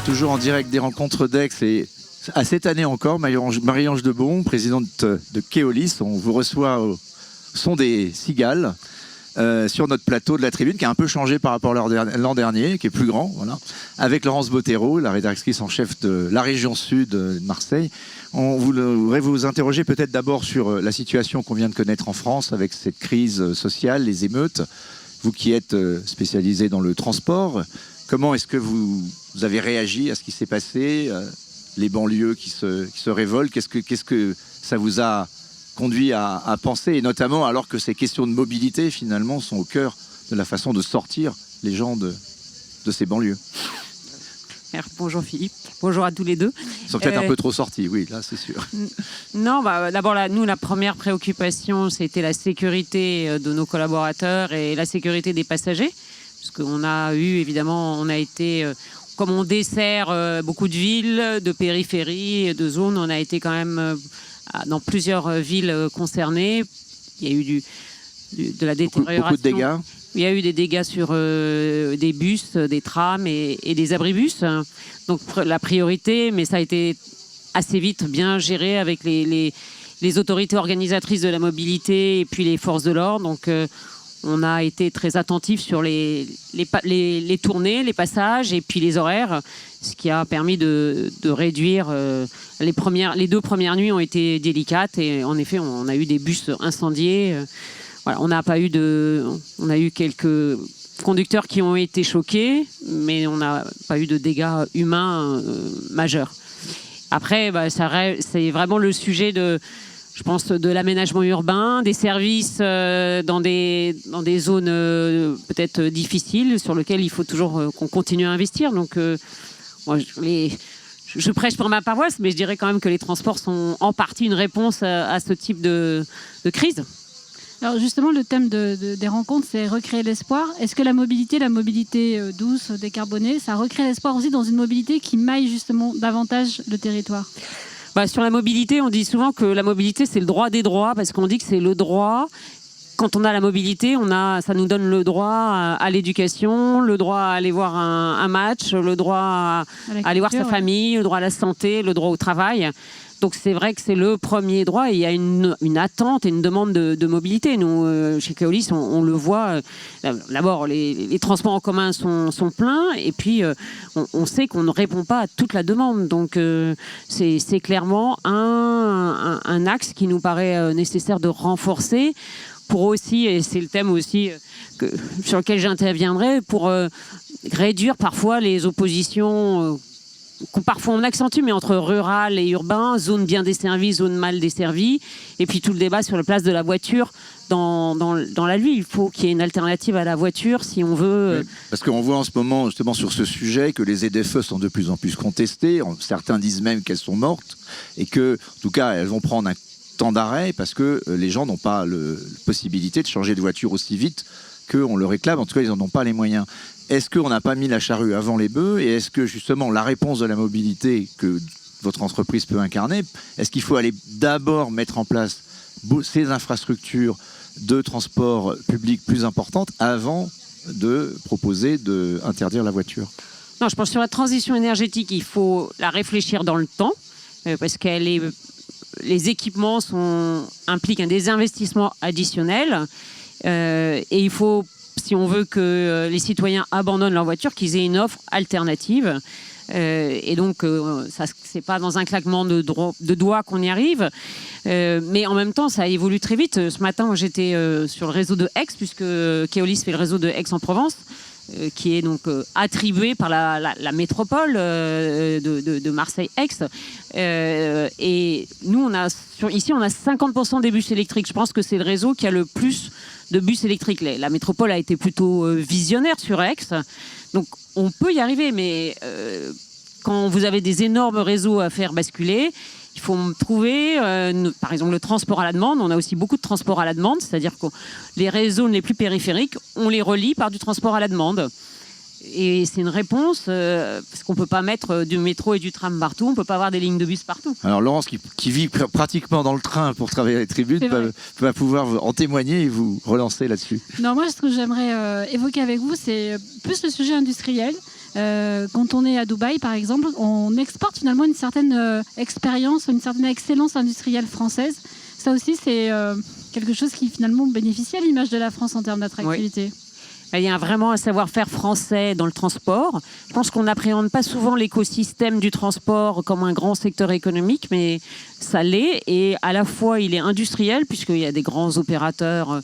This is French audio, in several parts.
Toujours en direct des rencontres d'Aix et à cette année encore, Marie-Ange Debon, présidente de Keolis, on vous reçoit au son des cigales sur notre plateau de la Tribune, qui a un peu changé par rapport à l'an dernier, qui est plus grand, voilà, avec Laurence Bottero, la rédactrice en chef de la région sud de Marseille. On voudrait vous interroger peut-être d'abord sur la situation qu'on vient de connaître en France avec cette crise sociale, les émeutes. Vous qui êtes spécialisé dans le transport, comment est-ce que vous avez réagi à ce qui s'est passé, les banlieues qui se révoltent, qu'est-ce que ça vous a conduit à penser, et notamment alors que ces questions de mobilité finalement sont au cœur de la façon de sortir les gens de ces banlieues. Bonjour Philippe, bonjour à tous les deux. Ils sont peut-être un peu trop sortis, oui, là c'est sûr. Non, d'abord nous, la première préoccupation, c'était la sécurité de nos collaborateurs et la sécurité des passagers. Parce qu'on a eu, évidemment, on a été, comme on dessert beaucoup de villes, de périphéries, de zones, on a été quand même dans plusieurs villes concernées. Il y a eu de la détérioration. Beaucoup de dégâts. Il y a eu des dégâts sur des bus, des trams et des abribus. Donc la priorité, mais ça a été assez vite bien géré avec les autorités organisatrices de la mobilité et puis les forces de l'ordre. Donc on a été très attentifs sur les tournées, les passages et puis les horaires, ce qui a permis de réduire. Les 2 premières nuits ont été délicates et en effet, on a eu des bus incendiés. Voilà, on a eu quelques conducteurs qui ont été choqués, mais on n'a pas eu de dégâts humains majeurs. Après, c'est vraiment le sujet je pense, de l'aménagement urbain, des services dans des zones peut-être difficiles sur lesquelles il faut toujours qu'on continue à investir. Donc, moi, je prêche pour ma paroisse, mais je dirais quand même que les transports sont en partie une réponse à ce type de crise. Alors justement, le thème des rencontres, c'est recréer l'espoir. Est-ce que la mobilité douce, décarbonée, ça recrée l'espoir aussi dans une mobilité qui maille justement davantage le territoire ? Sur la mobilité, on dit souvent que la mobilité, c'est le droit des droits, parce qu'on dit que c'est le droit. Quand on a la mobilité, ça nous donne le droit à l'éducation, le droit à aller voir un match, le droit à aller voir sa famille, le droit à la santé, le droit au travail. Donc c'est vrai que c'est le premier droit et il y a une attente et une demande de mobilité. Nous, chez Keolis, on le voit. D'abord, les transports en commun sont pleins et puis on sait qu'on ne répond pas à toute la demande. Donc c'est clairement un axe qui nous paraît nécessaire de renforcer pour aussi, et c'est le thème aussi sur lequel j'interviendrai, pour réduire parfois les oppositions parfois on accentue, mais entre rural et urbain, zone bien desservie, zone mal desservie, et puis tout le débat sur la place de la voiture dans la ville. Il faut qu'il y ait une alternative à la voiture si on veut... Oui, parce qu'on voit en ce moment, justement, sur ce sujet, que les ZFE sont de plus en plus contestées. Certains disent même qu'elles sont mortes, et que, en tout cas, elles vont prendre un temps d'arrêt parce que les gens n'ont pas la possibilité de changer de voiture aussi vite qu'on le réclame. En tout cas, ils n'en ont pas les moyens. Est-ce qu'on n'a pas mis la charrue avant les bœufs et est-ce que justement la réponse de la mobilité que votre entreprise peut incarner, est-ce qu'il faut aller d'abord mettre en place ces infrastructures de transport public plus importantes avant de proposer d'interdire la voiture ? Non, je pense que sur la transition énergétique, il faut la réfléchir dans le temps parce les équipements impliquent des investissements additionnels et il faut, si on veut que les citoyens abandonnent leur voiture, qu'ils aient une offre alternative. Et donc, c'est pas dans un claquement de doigts qu'on y arrive. Mais en même temps, ça évolue très vite. Ce matin, j'étais sur le réseau de Aix, puisque Keolis fait le réseau de Aix-en-Provence, qui est donc attribué par la métropole de Marseille-Aix. Et nous, ici, on a 50% des bus électriques. Je pense que c'est le réseau qui a le plus de bus électriques. La métropole a été plutôt visionnaire sur Aix. Donc, on peut y arriver, mais quand vous avez des énormes réseaux à faire basculer, il faut trouver, par exemple, le transport à la demande. On a aussi beaucoup de transport à la demande, c'est-à-dire que les réseaux les plus périphériques, on les relie par du transport à la demande. Et c'est une réponse, parce qu'on ne peut pas mettre du métro et du tram partout, on ne peut pas avoir des lignes de bus partout. Alors Laurence, qui vit pratiquement dans le train pour travailler à la tribune, va pouvoir en témoigner et vous relancer là-dessus. Non, moi, ce que j'aimerais évoquer avec vous, c'est plus le sujet industriel. Quand on est à Dubaï, par exemple, on exporte finalement une certaine expérience, une certaine excellence industrielle française. Ça aussi, c'est quelque chose qui finalement bénéficie à l'image de la France en termes d'attractivité. Oui. Il y a vraiment un savoir-faire français dans le transport. Je pense qu'on n'appréhende pas souvent l'écosystème du transport comme un grand secteur économique, mais ça l'est. Et à la fois, il est industriel, puisqu'il y a des grands opérateurs,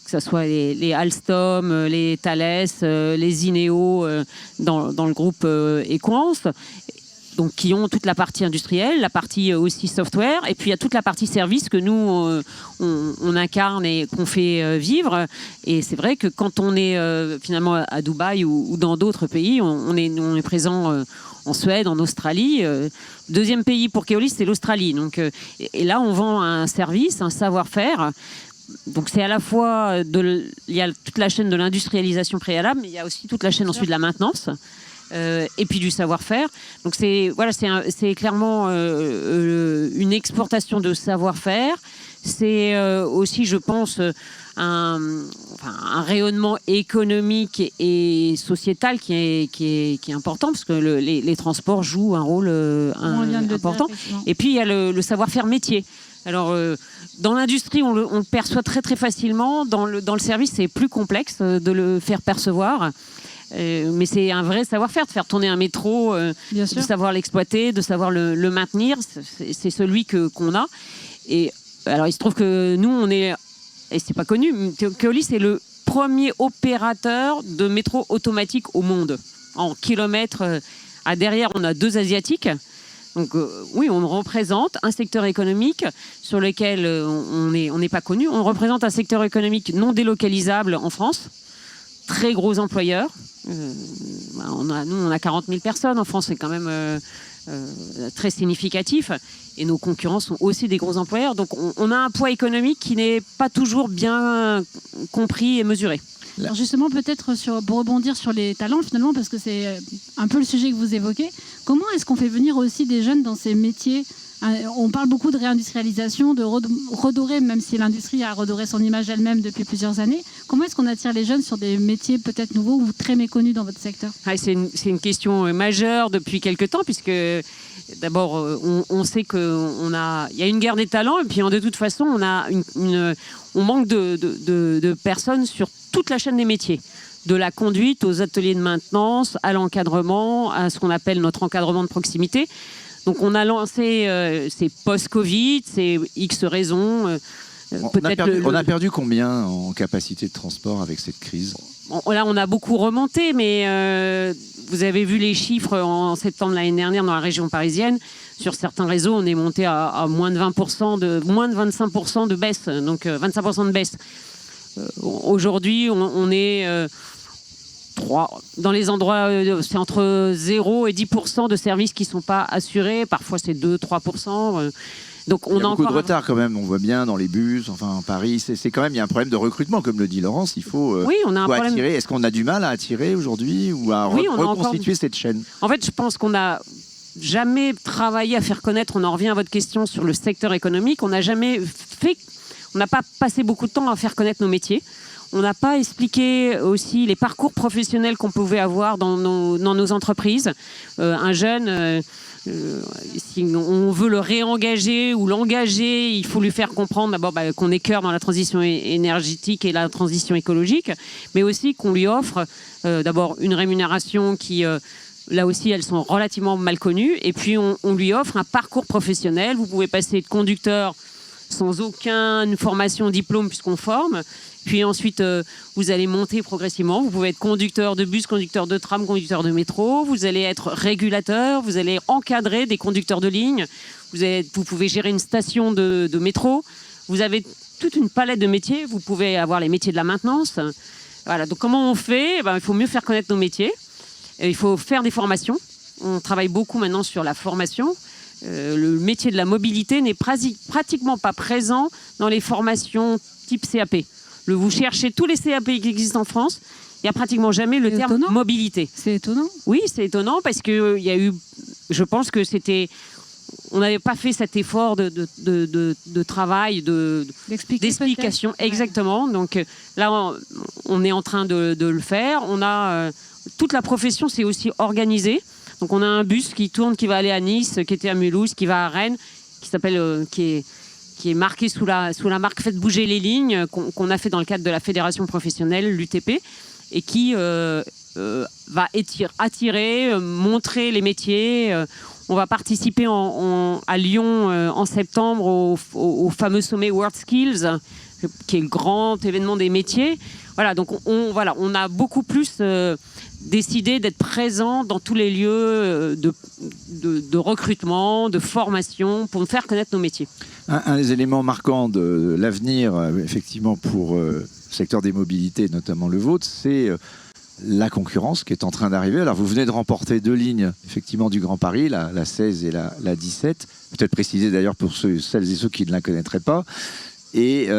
que ce soit les Alstom, les Thales, les Ineo dans le groupe Equans, donc qui ont toute la partie industrielle, la partie aussi software, et puis il y a toute la partie service que nous, on incarne et qu'on fait vivre. Et c'est vrai que quand on est finalement à Dubaï ou dans d'autres pays, on est présent en Suède, en Australie. Deuxième pays pour Keolis, c'est l'Australie. Donc, et là, on vend un service, un savoir-faire. Donc c'est à la fois, il y a toute la chaîne de l'industrialisation préalable, mais il y a aussi toute la chaîne ensuite de la maintenance. Et puis du savoir-faire. Donc c'est clairement une exportation de savoir-faire. C'est aussi, je pense, un rayonnement économique et sociétal qui est important, parce que les transports jouent un rôle important. Et puis il y a le savoir-faire métier. Alors, dans l'industrie, on le perçoit très très facilement. Dans le service, c'est plus complexe de le faire percevoir. Mais c'est un vrai savoir-faire, de faire tourner un métro, de savoir l'exploiter, de savoir le maintenir. C'est celui qu'on a. Et alors, il se trouve que nous, on est, et c'est pas connu, Keolis est le premier opérateur de métro automatique au monde. En kilomètres, derrière, on a 2 Asiatiques. Donc oui, on représente un secteur économique sur lequel on n'est pas connu. On représente un secteur économique non délocalisable en France. Très gros employeurs. On a 40 000 personnes en France, c'est quand même très significatif. Et nos concurrents sont aussi des gros employeurs. Donc on a un poids économique qui n'est pas toujours bien compris et mesuré. Alors justement, peut-être pour rebondir sur les talents, finalement, parce que c'est un peu le sujet que vous évoquez, comment est-ce qu'on fait venir aussi des jeunes dans ces métiers ? On parle beaucoup de réindustrialisation, de redorer, même si l'industrie a redoré son image elle-même depuis plusieurs années. Comment est-ce qu'on attire les jeunes sur des métiers peut-être nouveaux ou très méconnus dans votre secteur ? C'est une question majeure depuis quelques temps, puisque d'abord, on sait qu'il y a une guerre des talents, et puis de toute façon, on manque de personnes sur toute la chaîne des métiers. De la conduite aux ateliers de maintenance, à l'encadrement, à ce qu'on appelle notre encadrement de proximité. Donc on a lancé, c'est post-Covid, c'est X raisons. On a perdu combien en capacité de transport avec cette crise ? Là, on a beaucoup remonté, mais vous avez vu les chiffres en septembre l'année dernière dans la région parisienne. Sur certains réseaux, on est monté à moins de 20%, moins de 25% de baisse, donc 25% de baisse. Aujourd'hui, on est... dans les endroits, c'est entre 0 et 10% de services qui ne sont pas assurés. Parfois, c'est 2-3%. Donc, il y a beaucoup de retard quand même. On voit bien dans les bus, enfin, Paris, c'est quand même, il y a un problème de recrutement, comme le dit Laurence. Il faut, on a un problème. Attirer. Est-ce qu'on a du mal à attirer aujourd'hui ou à reconstituer cette chaîne ? En fait, je pense qu'on n'a jamais travaillé à faire connaître, on en revient à votre question sur le secteur économique, on n'a pas passé beaucoup de temps à faire connaître nos métiers. On n'a pas expliqué aussi les parcours professionnels qu'on pouvait avoir dans nos entreprises. Un jeune, si on veut le réengager ou l'engager, il faut lui faire comprendre d'abord qu'on est cœur dans la transition énergétique et la transition écologique, mais aussi qu'on lui offre d'abord une rémunération qui... là aussi, elles sont relativement mal connues. Et puis, on lui offre un parcours professionnel. Vous pouvez passer de conducteur sans aucune formation, diplôme, puisqu'on forme. Puis ensuite, vous allez monter progressivement. Vous pouvez être conducteur de bus, conducteur de tram, conducteur de métro. Vous allez être régulateur. Vous allez encadrer des conducteurs de ligne. Vous pouvez gérer une station de métro. Vous avez toute une palette de métiers. Vous pouvez avoir les métiers de la maintenance. Voilà. Donc, comment on fait ? Il faut mieux faire connaître nos métiers. Il faut faire des formations. On travaille beaucoup maintenant sur la formation. Le métier de la mobilité n'est pratiquement pas présent dans les formations type CAP. Vous cherchez tous les CAP qui existent en France, il n'y a pratiquement jamais le terme mobilité. C'est étonnant. Oui, c'est étonnant parce que il y a eu, je pense que on n'avait pas fait cet effort de travail, d'explication. Exactement. Ouais. Donc là, on est en train de le faire. On a toute la profession s'est aussi organisée. Donc on a un bus qui tourne, qui va aller à Nice, qui était à Mulhouse, qui va à Rennes, qui s'appelle, qui est marqué sous la marque Faites bouger les lignes, qu'on a fait dans le cadre de la fédération professionnelle, l'UTP, et qui va attirer, montrer les métiers. On va participer à Lyon en septembre au fameux sommet World Skills, qui est le grand événement des métiers. Voilà, donc on a beaucoup plus décidé d'être présent dans tous les lieux de recrutement, de formation, pour faire connaître nos métiers. Un des éléments marquants de l'avenir, effectivement, pour le secteur des mobilités, notamment le vôtre, c'est la concurrence qui est en train d'arriver. Alors, vous venez de remporter 2 lignes, effectivement, du Grand Paris, la 16 et la 17. Peut-être préciser d'ailleurs pour celles et ceux qui ne la connaîtraient pas. Et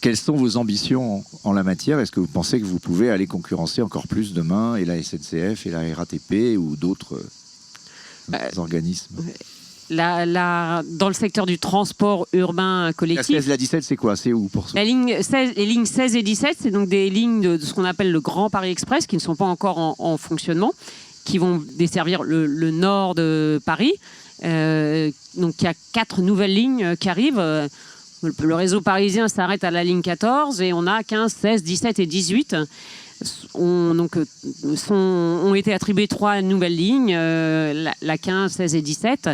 quelles sont vos ambitions en la matière? Est-ce que vous pensez que vous pouvez aller concurrencer encore plus demain, et la SNCF, et la RATP, ou d'autres organismes? Dans le secteur du transport urbain collectif. La 16 et la 17, c'est quoi? C'est où pour ça? Les lignes 16 et 17, c'est donc des lignes de ce qu'on appelle le Grand Paris Express, qui ne sont pas encore en fonctionnement, qui vont desservir le nord de Paris. Donc il y a 4 nouvelles lignes qui arrivent. Le réseau parisien s'arrête à la ligne 14 et on a 15, 16, 17 et 18. Ont été attribuées 3 nouvelles lignes, la 15, 16 et 17.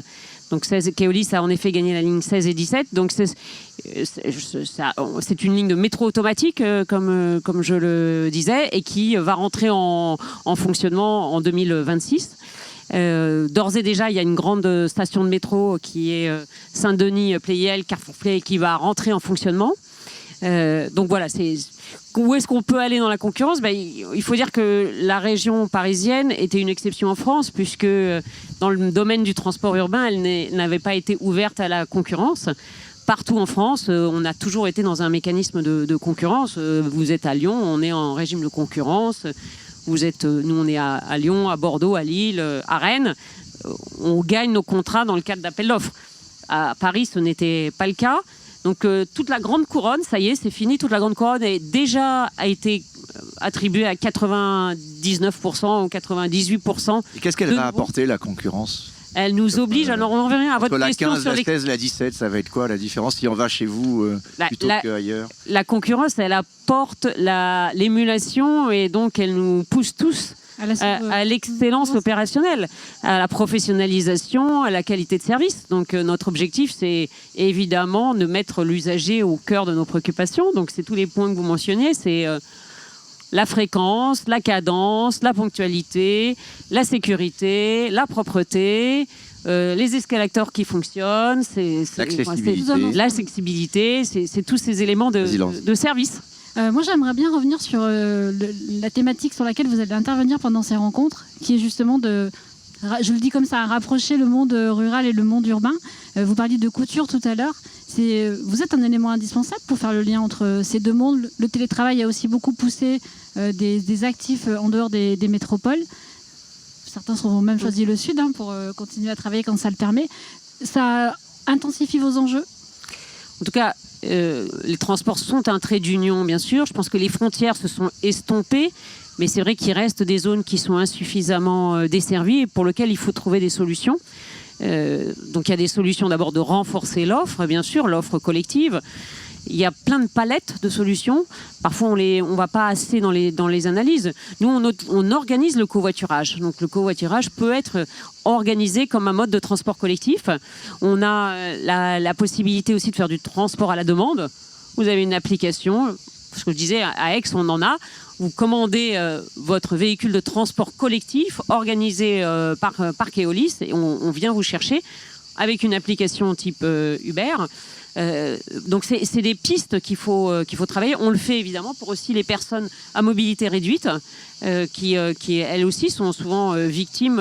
Donc Keolis a en effet gagné la ligne 16 et 17. Donc c'est une ligne de métro automatique, comme je le disais, et qui va rentrer en fonctionnement en 2026. D'ores et déjà, il y a une grande station de métro qui est Saint-Denis, Pleyel, Carrefour Play, qui va rentrer en fonctionnement. Donc voilà, où est-ce qu'on peut aller dans la concurrence? Il faut dire que la région parisienne était une exception en France, puisque dans le domaine du transport urbain, elle n'avait pas été ouverte à la concurrence. Partout en France, on a toujours été dans un mécanisme de concurrence. Vous êtes à Lyon, on est en régime de concurrence. Nous, on est à Lyon, à Bordeaux, à Lille, à Rennes. On gagne nos contrats dans le cadre d'appels d'offres. À Paris, ce n'était pas le cas. Donc, toute la grande couronne, ça y est, c'est fini. Toute la grande couronne a été attribuée à 99% ou 98%. Et qu'est-ce qu'elle va apporter, la concurrence? Elle nous oblige, alors on revient à votre question. La 15, la 16, la 17, ça va être quoi la différence si on va chez vous plutôt qu'ailleurs? La concurrence, elle apporte l'émulation et donc elle nous pousse tous à l'excellence opérationnelle, à la professionnalisation, à la qualité de service. Donc notre objectif, c'est évidemment de mettre l'usager au cœur de nos préoccupations. Donc c'est tous les points que vous mentionnez, c'est la fréquence, la cadence, la ponctualité, la sécurité, la propreté, les escalators qui fonctionnent, l'accessibilité, c'est tous ces éléments de service. Moi, j'aimerais bien revenir sur la thématique sur laquelle vous allez intervenir pendant ces rencontres, qui est justement je le dis comme ça, rapprocher le monde rural et le monde urbain. Vous parliez de couture tout à l'heure. Vous êtes un élément indispensable pour faire le lien entre ces deux mondes. Le télétravail a aussi beaucoup poussé des actifs en dehors des métropoles. Certains ont même choisi le Sud pour continuer à travailler quand ça le permet. Ça intensifie vos enjeux? En tout cas, les transports sont un trait d'union, bien sûr. Je pense que les frontières se sont estompées, mais c'est vrai qu'il reste des zones qui sont insuffisamment desservies et pour lesquelles il faut trouver des solutions. Donc il y a des solutions d'abord de renforcer l'offre, bien sûr, l'offre collective. Il y a plein de palettes de solutions. Parfois, on ne va pas assez dans les analyses. Nous, on organise le covoiturage. Donc, le covoiturage peut être organisé comme un mode de transport collectif. On a la possibilité aussi de faire du transport à la demande. Vous avez une application, ce que je disais, à Aix, on en a. Vous commandez votre véhicule de transport collectif organisé par Keolis et on vient vous chercher avec une application type Uber. Donc c'est des pistes qu'il faut travailler. On le fait évidemment pour aussi les personnes à mobilité réduite qui elles aussi sont souvent victimes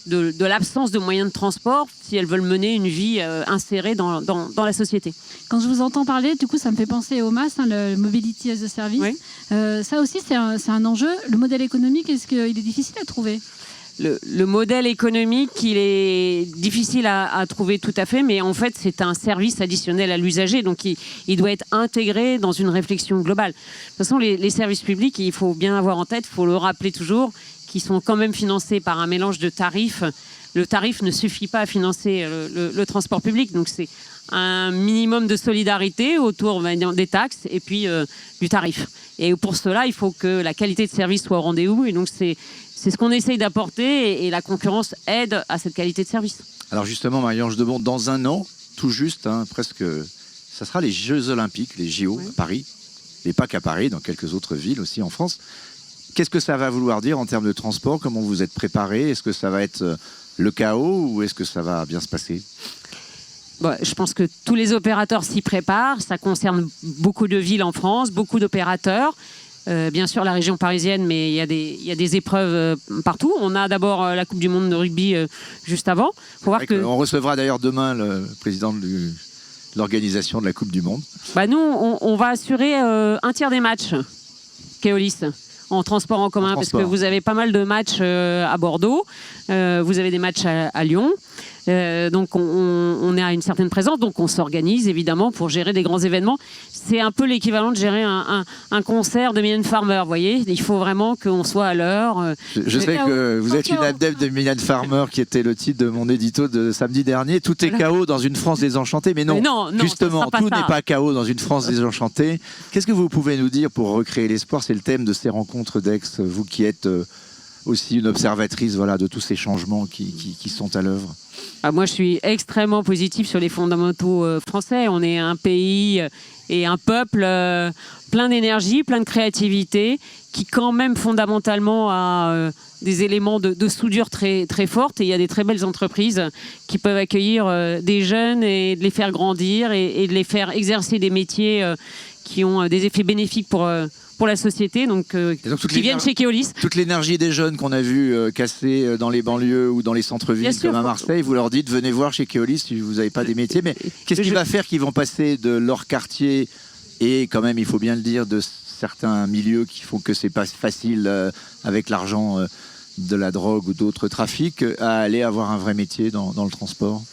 de l'absence de moyens de transport si elles veulent mener une vie insérée dans la société. Quand je vous entends parler, du coup, ça me fait penser au MAS, le Mobility as a Service. Oui. Ça aussi, c'est un enjeu. Le modèle économique, est-ce qu'il est difficile à trouver ? Le modèle économique, il est difficile à trouver tout à fait, mais en fait, c'est un service additionnel à l'usager, donc il doit être intégré dans une réflexion globale. De toute façon, les services publics, il faut bien avoir en tête, il faut le rappeler toujours, qu'ils sont quand même financés par un mélange de tarifs. Le tarif ne suffit pas à financer le transport public, donc c'est un minimum de solidarité autour des taxes et puis du tarif. Et pour cela, il faut que la qualité de service soit au rendez-vous, et donc c'est ce qu'on essaye d'apporter, et la concurrence aide à cette qualité de service. Alors justement, Marie-Ange Debon, dans un an, tout juste, presque, ça sera les Jeux Olympiques, les JO à Paris, et pas qu'à Paris, dans quelques autres villes aussi en France. Qu'est-ce que ça va vouloir dire en termes de transport? Comment vous êtes préparés? Est-ce que ça va être le chaos ou est-ce que ça va bien se passer? Bon, je pense que tous les opérateurs s'y préparent. Ça concerne beaucoup de villes en France, beaucoup d'opérateurs. Bien sûr la région parisienne, mais il y a des épreuves partout. On a d'abord la Coupe du Monde de rugby juste avant. Faut voir que... On recevra d'ailleurs demain le président de l'organisation de la Coupe du Monde. Nous, on va assurer un tiers des matchs Keolis en transport en commun, parce que vous avez pas mal de matchs à Bordeaux, vous avez des matchs à Lyon. Donc on est à une certaine présence, donc on s'organise évidemment pour gérer des grands événements. C'est un peu l'équivalent de gérer un concert de Mylène Farmer, vous voyez. Il faut vraiment qu'on soit à l'heure. Je sais que vous êtes une adepte de Mylène Farmer, qui était le titre de mon édito de samedi dernier. Tout est chaos dans une France désenchantée, mais non, justement, tout n'est pas chaos dans une France désenchantée. Qu'est-ce que vous pouvez nous dire pour recréer l'espoir? C'est le thème de ces rencontres d'Aix, vous qui êtes aussi une observatrice de tous ces changements qui sont à l'œuvre. Moi, je suis extrêmement positive sur les fondamentaux français. On est un pays et un peuple plein d'énergie, plein de créativité, qui quand même fondamentalement a des éléments de soudure très, très fortes. Et il y a des très belles entreprises qui peuvent accueillir des jeunes et de les faire grandir et de les faire exercer des métiers qui ont des effets bénéfiques pour la société, donc qui viennent chez Keolis. Toute l'énergie des jeunes qu'on a vu casser dans les banlieues ou dans les centres-villes comme à Marseille, vous leur dites venez voir chez Keolis si vous n'avez pas des métiers. Mais qu'est-ce qui va faire qu'ils vont passer de leur quartier et quand même, il faut bien le dire, de certains milieux qui font que c'est pas facile avec l'argent de la drogue ou d'autres trafics, à aller avoir un vrai métier dans le transport?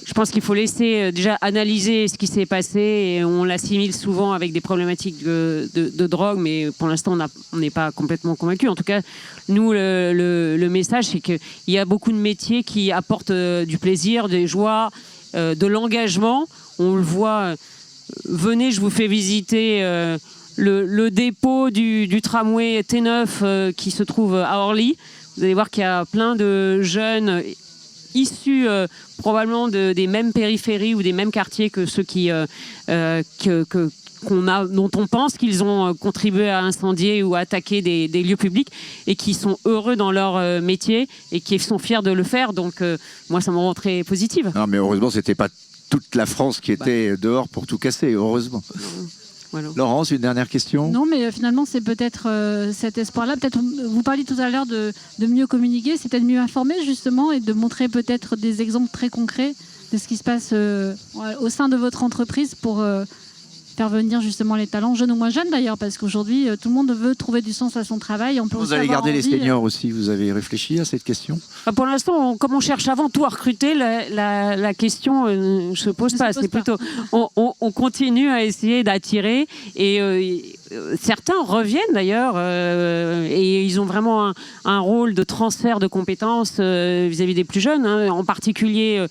Je pense qu'il faut laisser déjà analyser ce qui s'est passé, et on l'assimile souvent avec des problématiques de drogue, mais pour l'instant on n'est pas complètement convaincu. En tout cas, nous, le message, c'est qu'il y a beaucoup de métiers qui apportent du plaisir, des joies, de l'engagement. On le voit, venez, je vous fais visiter le dépôt du tramway T9 qui se trouve à Orly. Vous allez voir qu'il y a plein de jeunes issus probablement des mêmes périphéries ou des mêmes quartiers que ceux dont on pense qu'ils ont contribué à incendier ou à attaquer des lieux publics, et qui sont heureux dans leur métier et qui sont fiers de le faire. Donc moi, ça me rend très positive. Non, mais heureusement, c'était pas toute la France qui était dehors pour tout casser, heureusement. Voilà. Laurence, une dernière question? Non, mais finalement, c'est peut-être cet espoir-là. Peut-être, vous parliez tout à l'heure de mieux communiquer, c'est peut-être mieux informer, justement, et de montrer peut-être des exemples très concrets de ce qui se passe au sein de votre entreprise pour faire venir justement les talents, jeunes ou moins jeunes d'ailleurs, parce qu'aujourd'hui, tout le monde veut trouver du sens à son travail. Vous allez garder les seniors aussi, vous avez réfléchi à cette question? Pour l'instant, comme on cherche avant tout à recruter, la question ne se pose pas. C'est plutôt, on continue à essayer d'attirer, et certains reviennent d'ailleurs, et ils ont vraiment un rôle de transfert de compétences vis-à-vis des plus jeunes, en particulier.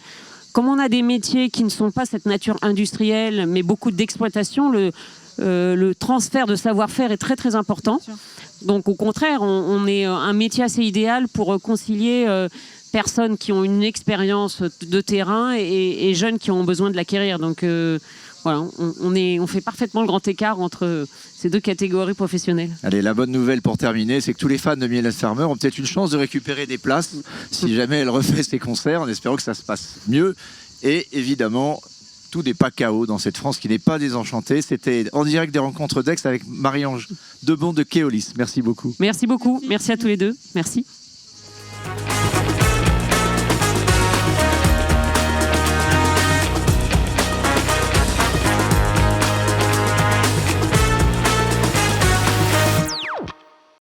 Comme on a des métiers qui ne sont pas cette nature industrielle, mais beaucoup d'exploitation, le transfert de savoir-faire est très très important. Donc au contraire, on est un métier assez idéal pour concilier personnes qui ont une expérience de terrain et jeunes qui ont besoin de l'acquérir. Donc voilà, on fait parfaitement le grand écart entre ces deux catégories professionnelles. Allez, la bonne nouvelle pour terminer, c'est que tous les fans de Mylène Farmer ont peut-être une chance de récupérer des places si jamais elle refait ses concerts, en espérant que ça se passe mieux. Et évidemment, tout n'est pas chaos dans cette France qui n'est pas désenchantée. C'était en direct des rencontres d'Aix avec Marie-Ange Debon de Keolis. Merci beaucoup. Merci beaucoup. Merci à tous les deux. Merci.